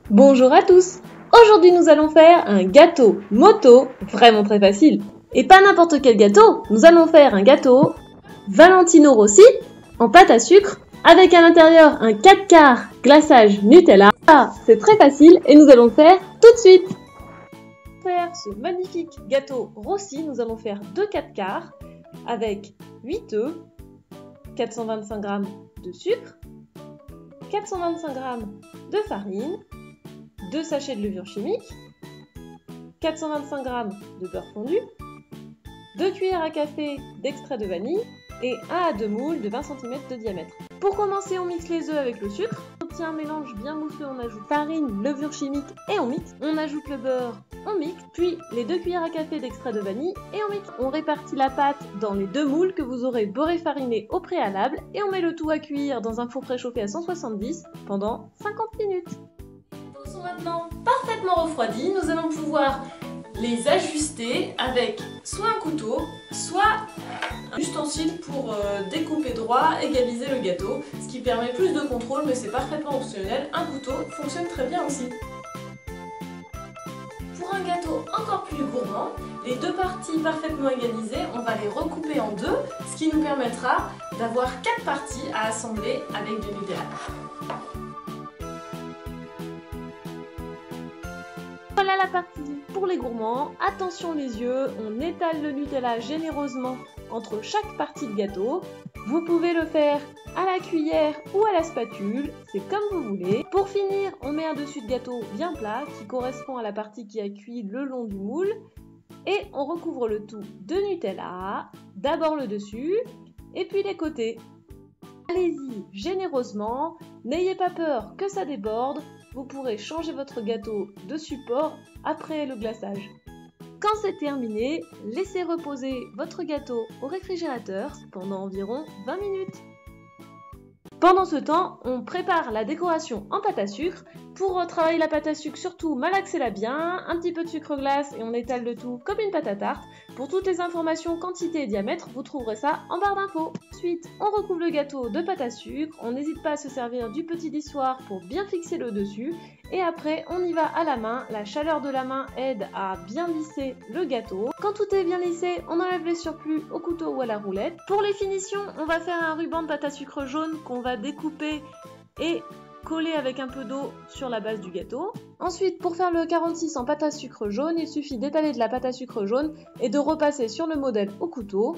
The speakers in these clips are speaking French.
Bonjour à tous. Aujourd'hui nous allons faire un gâteau moto, vraiment très facile. Et pas n'importe quel gâteau, nous allons faire un gâteau Valentino Rossi en pâte à sucre avec à l'intérieur un 4/4 glaçage Nutella. C'est très facile et nous allons le faire tout de suite. Pour faire ce magnifique gâteau Rossi, nous allons faire 2 4/4 avec 8 œufs, 425 g de sucre, 425 g de farine, 2 sachets de levure chimique, 425 g de beurre fondu, 2 cuillères à café d'extrait de vanille et 1 à 2 moules de 20 cm de diamètre. Pour commencer, on mixe les œufs avec le sucre. On obtient un mélange bien mousseux, on ajoute farine, levure chimique et on mixe. On ajoute le beurre, on mixe, puis les 2 cuillères à café d'extrait de vanille et on mixe. On répartit la pâte dans les 2 moules que vous aurez beurré fariné au préalable et on met le tout à cuire dans un four préchauffé à 170 pendant 50 minutes. Les œufs sont maintenant parfaitement refroidis, nous allons pouvoir les ajuster avec soit un couteau, soit un ustensile pour découper droit, égaliser le gâteau, ce qui permet plus de contrôle, mais c'est parfaitement optionnel. Un couteau fonctionne très bien aussi. Pour un gâteau encore plus gourmand, les 2 parties parfaitement égalisées, on va les recouper en 2, ce qui nous permettra d'avoir 4 parties à assembler avec du Nutella. Voilà la partie pour les gourmands. Attention les yeux, on étale le Nutella généreusement entre chaque partie de gâteau. Vous pouvez le faire à la cuillère ou à la spatule, c'est comme vous voulez. Pour finir, on met un dessus de gâteau bien plat qui correspond à la partie qui a cuit le long du moule. Et on recouvre le tout de Nutella, d'abord le dessus et puis les côtés. Allez-y généreusement, n'ayez pas peur que ça déborde. Vous pourrez changer votre gâteau de support après le glaçage. Quand c'est terminé, laissez reposer votre gâteau au réfrigérateur pendant environ 20 minutes. Pendant ce temps, on prépare la décoration en pâte à sucre. Pour travailler la pâte à sucre, surtout malaxez-la bien, un petit peu de sucre glace et on étale le tout comme une pâte à tarte. Pour toutes les informations, quantité et diamètre, vous trouverez ça en barre d'infos. Ensuite, on recouvre le gâteau de pâte à sucre, on n'hésite pas à se servir du petit lissoir pour bien fixer le dessus. Et après, on y va à la main, la chaleur de la main aide à bien lisser le gâteau. Quand tout est bien lissé, on enlève les surplus au couteau ou à la roulette. Pour les finitions, on va faire un ruban de pâte à sucre jaune qu'on va découper et coller avec un peu d'eau sur la base du gâteau. Ensuite, pour faire le 46 en pâte à sucre jaune, il suffit d'étaler de la pâte à sucre jaune et de repasser sur le modèle au couteau.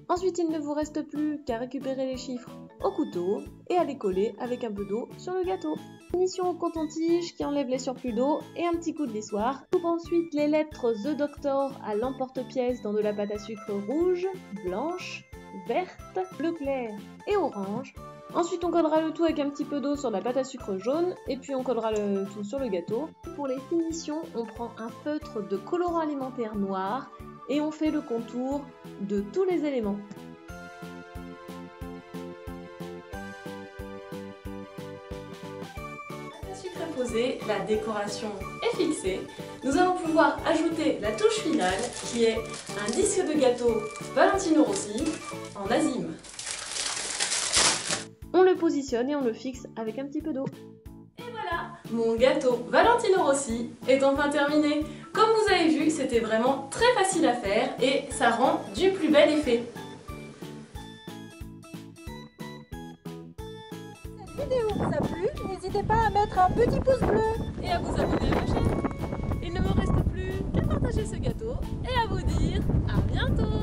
Ensuite, il ne vous reste plus qu'à récupérer les chiffres au couteau et à les coller avec un peu d'eau sur le gâteau. Finition au coton-tige qui enlève les surplus d'eau et un petit coup de lissoir. Coupe ensuite les lettres The Doctor à l'emporte-pièce dans de la pâte à sucre rouge, blanche, verte, bleu clair et orange. Ensuite, on collera le tout avec un petit peu d'eau sur la pâte à sucre jaune et puis on collera le tout sur le gâteau. Pour les finitions, on prend un feutre de colorant alimentaire noir et on fait le contour de tous les éléments. La sucre est posée, la décoration est fixée. Nous allons pouvoir ajouter la touche finale qui est un disque de gâteau Valentino Rossi en azime. On le positionne et on le fixe avec un petit peu d'eau. Et voilà, mon gâteau Valentino Rossi est enfin terminé. Comme vous avez vu, c'était vraiment très facile à faire et ça rend du plus bel effet. Cette vidéo vous a plu, n'hésitez pas à mettre un petit pouce bleu Et à vous abonner à ma chaîne. Il ne me reste plus qu'à partager ce gâteau et à vous dire à bientôt.